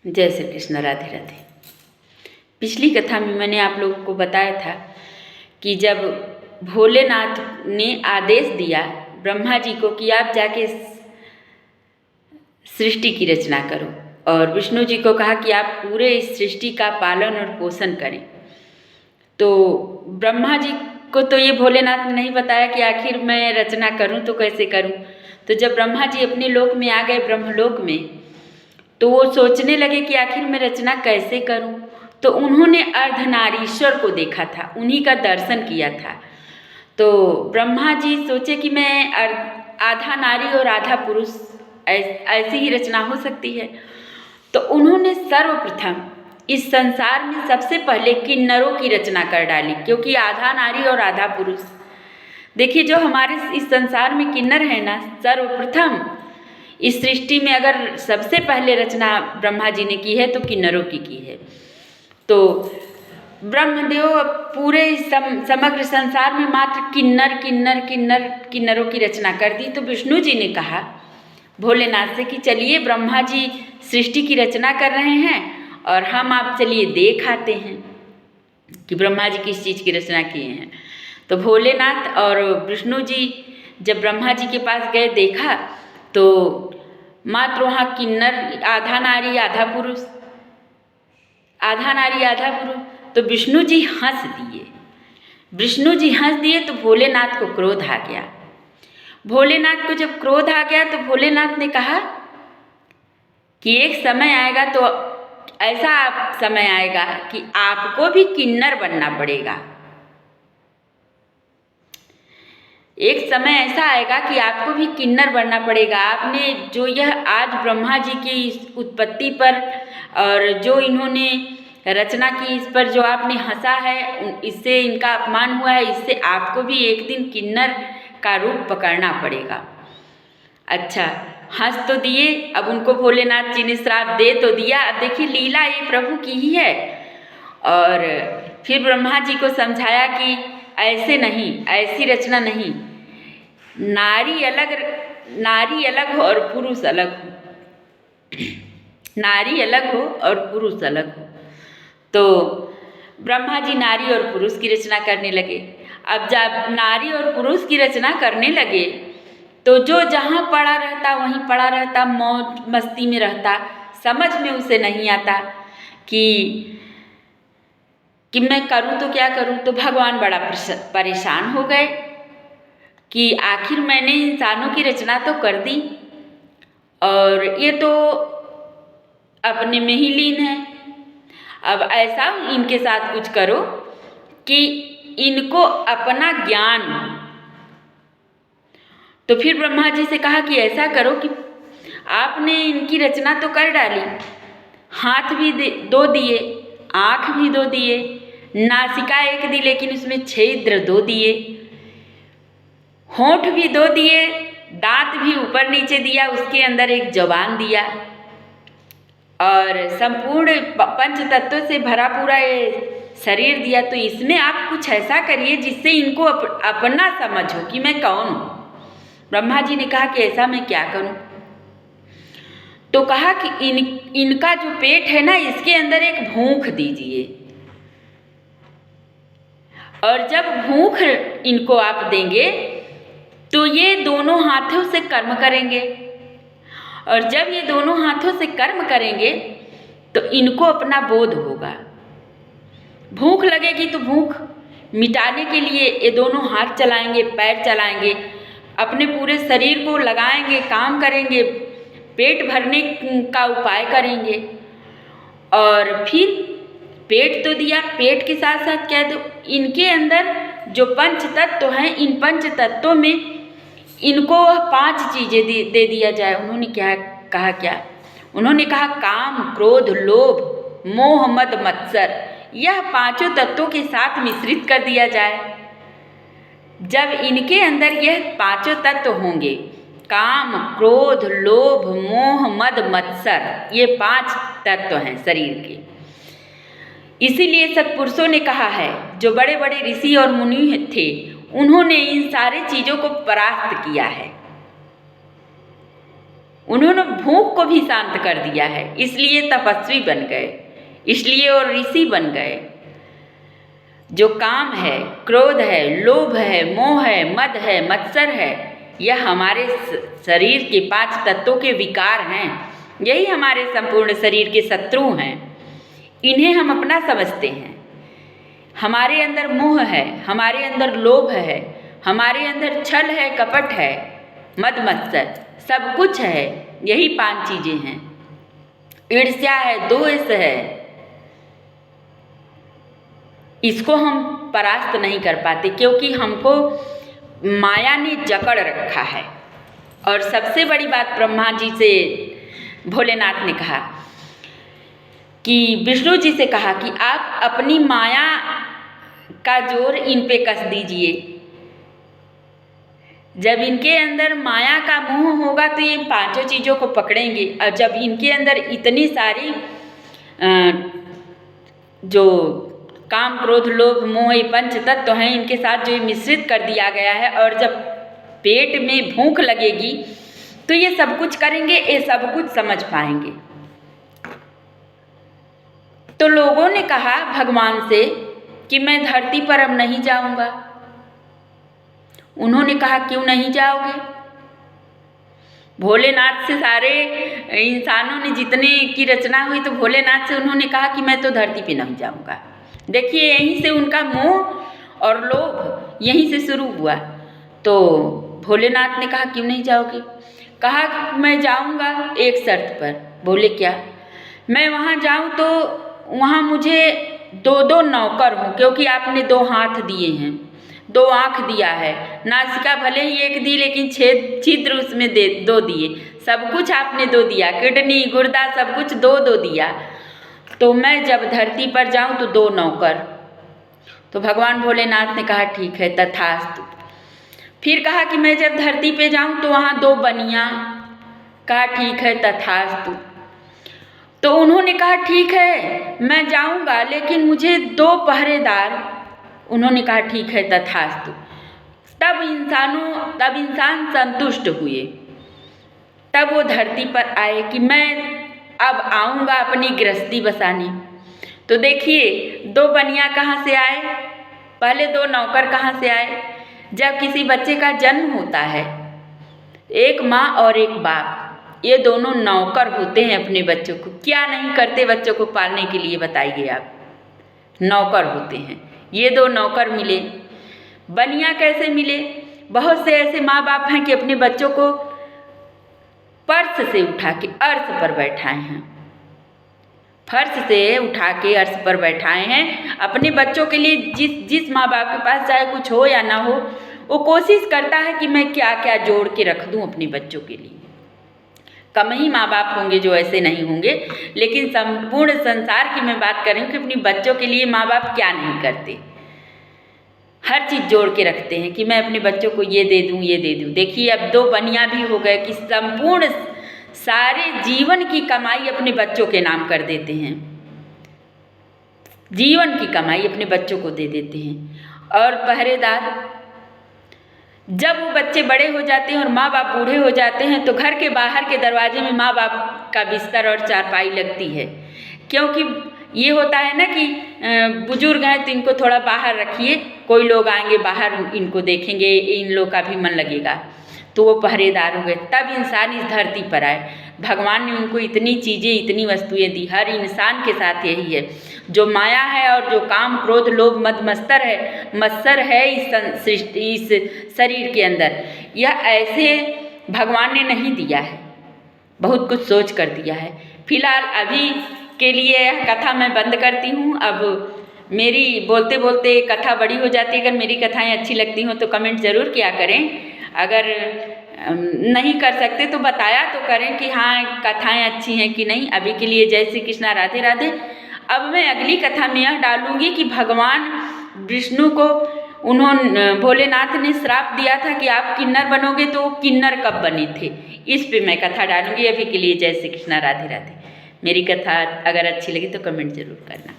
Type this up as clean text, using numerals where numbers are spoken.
जय श्री कृष्ण। राधे राधे। पिछली कथा में मैंने आप लोगों को बताया था कि जब भोलेनाथ ने आदेश दिया ब्रह्मा जी को कि आप जाके सृष्टि की रचना करो, और विष्णु जी को कहा कि आप पूरे इस सृष्टि का पालन और पोषण करें, तो ब्रह्मा जी को तो ये भोलेनाथ ने नहीं बताया कि आखिर मैं रचना करूं तो कैसे करूं। तो जब ब्रह्मा जी अपने लोक में आ गए, ब्रह्मलोक में, तो वो सोचने लगे कि आखिर मैं रचना कैसे करूं। तो उन्होंने अर्धनारीश्वर को देखा था, उन्हीं का दर्शन किया था। तो ब्रह्मा जी सोचे कि मैं आधा नारी और आधा पुरुष, ऐसी ही रचना हो सकती है। तो उन्होंने सर्वप्रथम इस संसार में सबसे पहले किन्नरों की रचना कर डाली, क्योंकि आधा नारी और आधा पुरुष। देखिए, जो हमारे इस संसार में किन्नर है ना, सर्वप्रथम इस सृष्टि में अगर सबसे पहले रचना ब्रह्मा जी ने की है तो किन्नरों की है। तो ब्रह्मदेव पूरे समग्र संसार में मात्र किन्नरों की रचना कर दी। तो विष्णु जी ने कहा भोलेनाथ से कि चलिए, ब्रह्मा जी सृष्टि की रचना कर रहे हैं और हम आप चलिए देख आते हैं कि ब्रह्मा जी किस चीज़ की रचना किए हैं। तो भोलेनाथ और विष्णु जी जब ब्रह्मा जी के पास गए, देखा तो मात्र वहाँ किन्नर, आधा नारी आधा पुरुष, तो विष्णु जी हंस दिए। तो भोलेनाथ को क्रोध आ गया। भोलेनाथ को जब क्रोध आ गया तो भोलेनाथ ने कहा कि एक समय आएगा, तो ऐसा समय आएगा कि आपको भी किन्नर बनना पड़ेगा। एक समय ऐसा आएगा कि आपको भी किन्नर बनना पड़ेगा। आपने जो यह आज ब्रह्मा जी की उत्पत्ति पर और जो इन्होंने रचना की, इस पर जो आपने हंसा है, इससे इनका अपमान हुआ है, इससे आपको भी एक दिन किन्नर का रूप पकड़ना पड़ेगा। अच्छा, हंस तो दिए। अब उनको भोलेनाथ जी ने श्राप दे तो दिया। अब देखिए, लीला ये प्रभु की ही है। और फिर ब्रह्मा जी को समझाया कि ऐसे नहीं, ऐसी रचना नहीं, नारी अलग हो और पुरुष अलग हो, नारी अलग हो और पुरुष अलग हो। तो ब्रह्मा जी नारी और पुरुष की रचना करने लगे। अब जब नारी और पुरुष की रचना करने लगे तो जो जहाँ पड़ा रहता वहीं पड़ा रहता, मौज मस्ती में रहता। समझ में उसे नहीं आता कि मैं करूँ तो क्या करूँ। तो भगवान बड़ा परेशान हो गए कि आखिर मैंने इंसानों की रचना तो कर दी और ये तो अपने में ही लीन है। अब ऐसा इनके साथ कुछ करो कि इनको अपना ज्ञान हो। तो फिर ब्रह्मा जी से कहा कि ऐसा करो कि आपने इनकी रचना तो कर डाली, हाथ भी दो दिए, आँख भी दो दिए, नासिका एक दी लेकिन उसमें छिद्र दो दिए, होंठ भी दो दिए, दांत भी ऊपर नीचे दिया, उसके अंदर एक जबान दिया, और संपूर्ण पंच तत्वों से भरा पूरा ये शरीर दिया। तो इसमें आप कुछ ऐसा करिए जिससे इनको अपना समझ हो कि मैं कौन हूँ। ब्रह्मा जी ने कहा कि ऐसा मैं क्या करूँ। तो कहा कि इनका जो पेट है ना, इसके अंदर एक भूख दीजिए, और जब भूख इनको आप देंगे तो ये दोनों हाथों से कर्म करेंगे, और जब ये दोनों हाथों से कर्म करेंगे तो इनको अपना बोध होगा। भूख लगेगी तो भूख मिटाने के लिए ये दोनों हाथ चलाएंगे, पैर चलाएंगे, अपने पूरे शरीर को लगाएंगे, काम करेंगे, पेट भरने का उपाय करेंगे। और फिर पेट तो दिया, पेट के साथ साथ क्या दो, इनके अंदर जो पंच तत्व हैं, इन पंच तत्वों में इनको 5 चीज़ें दे दिया जाए। उन्होंने क्या उन्होंने कहा काम, क्रोध, लोभ, मोह, मद, मत्सर, यह 5 तत्वों के साथ मिश्रित कर दिया जाए। जब इनके अंदर यह 5 तत्व होंगे, काम, क्रोध, लोभ, मोह, मद, मत्सर, ये 5 तत्व हैं शरीर के। इसीलिए सत्पुरुषों ने कहा है, जो बड़े बड़े ऋषि और मुनि थे, उन्होंने इन सारे चीज़ों को परास्त किया है। उन्होंने भूख को भी शांत कर दिया है, इसलिए तपस्वी बन गए, इसलिए और ऋषि बन गए। जो काम है, क्रोध है, लोभ है, मोह है, मद है, मत्सर है, यह हमारे शरीर के 5 तत्वों के विकार हैं। यही हमारे संपूर्ण शरीर के शत्रु हैं। इन्हें हम अपना समझते हैं। हमारे अंदर मोह है, हमारे अंदर लोभ है, हमारे अंदर छल है, कपट है, मद मत्सर सब कुछ है। यही 5 चीज़ें हैं। ईर्ष्या है, द्वेष है, इसको हम परास्त नहीं कर पाते क्योंकि हमको माया ने जकड़ रखा है। और सबसे बड़ी बात ब्रह्मा जी से भोलेनाथ ने कहा कि विष्णु जी से कहा कि आप अपनी माया का जोर इन पे कस दीजिए। जब इनके अंदर माया का मोह होगा तो ये 5 चीज़ों को पकड़ेंगे। और जब इनके अंदर इतनी सारी जो काम, क्रोध, लोभ, मोह, ये 5 तत्व हैं, इनके साथ जो मिश्रित कर दिया गया है, और जब पेट में भूख लगेगी तो ये सब कुछ करेंगे, ये सब कुछ समझ पाएंगे। तो लोगों ने कहा भगवान से कि मैं धरती पर अब नहीं जाऊंगा। उन्होंने कहा क्यों नहीं जाओगे? भोलेनाथ से सारे इंसानों ने जितने की रचना हुई तो भोलेनाथ से उन्होंने कहा कि मैं तो धरती पे नहीं जाऊंगा। देखिए यहीं से उनका मोह और लोभ यहीं से शुरू हुआ। तो भोलेनाथ ने कहा क्यों नहीं जाओगे? कहा मैं जाऊंगा एक शर्त पर। बोले क्या? मैं वहाँ जाऊँ तो वहाँ मुझे 2-2 नौकर हों, क्योंकि आपने 2 हाथ दिए हैं, 2 आँख दिया है, नासिका भले ही 1 दी लेकिन छिद्र उसमें 2 दिए, सब कुछ आपने 2 दिया, किडनी, गुर्दा सब कुछ 2-2 दिया। तो मैं जब धरती पर जाऊं तो 2 नौकर। तो भगवान भोलेनाथ ने कहा ठीक है तथास्तु। फिर कहा कि मैं जब धरती पे जाऊं तो वहाँ 2 बनियाँ। कहा ठीक है तथास्तु। तो उन्होंने कहा ठीक है मैं जाऊंगा लेकिन मुझे 2 पहरेदार। उन्होंने कहा ठीक है तथास्तु। तब इंसान संतुष्ट हुए। तब वो धरती पर आए कि मैं अब आऊँगा अपनी गृहस्थी बसाने। तो देखिए 2 बनिया कहाँ से आए? पहले 2 नौकर कहाँ से आए? जब किसी बच्चे का जन्म होता है, एक माँ और एक बाप, ये दोनों नौकर होते हैं अपने बच्चों को। क्या नहीं करते बच्चों को पालने के लिए, बताइए आप। नौकर होते हैं। ये 2 नौकर मिले। बनिया कैसे मिले? बहुत से ऐसे माँ बाप हैं कि अपने बच्चों को फर्श से उठा के अर्श पर बैठाए हैं। फर्श से उठा के अर्श पर बैठाए हैं। अपने बच्चों के लिए जिस माँ बाप के पास चाहे कुछ हो या ना हो, वो कोशिश करता है कि मैं क्या क्या जोड़ के रख दूँ अपने बच्चों के लिए। कम ही माँ बाप होंगे जो ऐसे नहीं होंगे, लेकिन संपूर्ण संसार की मैं बात कर रही हूँ कि अपने बच्चों के लिए माँ बाप क्या नहीं करते। हर चीज़ जोड़ के रखते हैं कि मैं अपने बच्चों को ये दे दूँ, ये दे दूँ। देखिए अब 2 बनिया भी हो गए कि संपूर्ण सारे जीवन की कमाई अपने बच्चों के नाम कर देते हैं। जीवन की कमाई अपने बच्चों को दे देते हैं। और पहरेदार, जब वो बच्चे बड़े हो जाते हैं और माँ बाप बूढ़े हो जाते हैं तो घर के बाहर के दरवाजे में माँ बाप का बिस्तर और चारपाई लगती है। क्योंकि ये होता है ना कि बुजुर्ग हैं तो इनको थोड़ा बाहर रखिए, कोई लोग आएंगे बाहर इनको देखेंगे, इन लोग का भी मन लगेगा। तो वो पहरेदार हो गए। तब इंसान इस धरती पर आए। भगवान ने उनको इतनी चीज़ें, इतनी वस्तुएं दी। हर इंसान के साथ यही है। जो माया है और जो काम, क्रोध, लोभ, मद मत्सर है इस शरीर के अंदर, यह ऐसे भगवान ने नहीं दिया है, बहुत कुछ सोच कर दिया है। फिलहाल अभी के लिए यह कथा मैं बंद करती हूँ। अब मेरी बोलते बोलते कथा बड़ी हो जाती है। अगर मेरी कथाएं अच्छी लगती हों तो कमेंट ज़रूर किया करें। अगर नहीं कर सकते तो बताया तो करें कि हाँ कथाएं अच्छी हैं कि नहीं। अभी के लिए जय श्री कृष्णा, राधे राधे। अब मैं अगली कथा में यह डालूँगी कि भगवान विष्णु को भोलेनाथ ने श्राप दिया था कि आप किन्नर बनोगे, तो वो किन्नर कब बने थे, इस पे मैं कथा डालूँगी। अभी के लिए जय श्री कृष्णा, राधे राधे। मेरी कथा अगर अच्छी लगी तो कमेंट ज़रूर करना।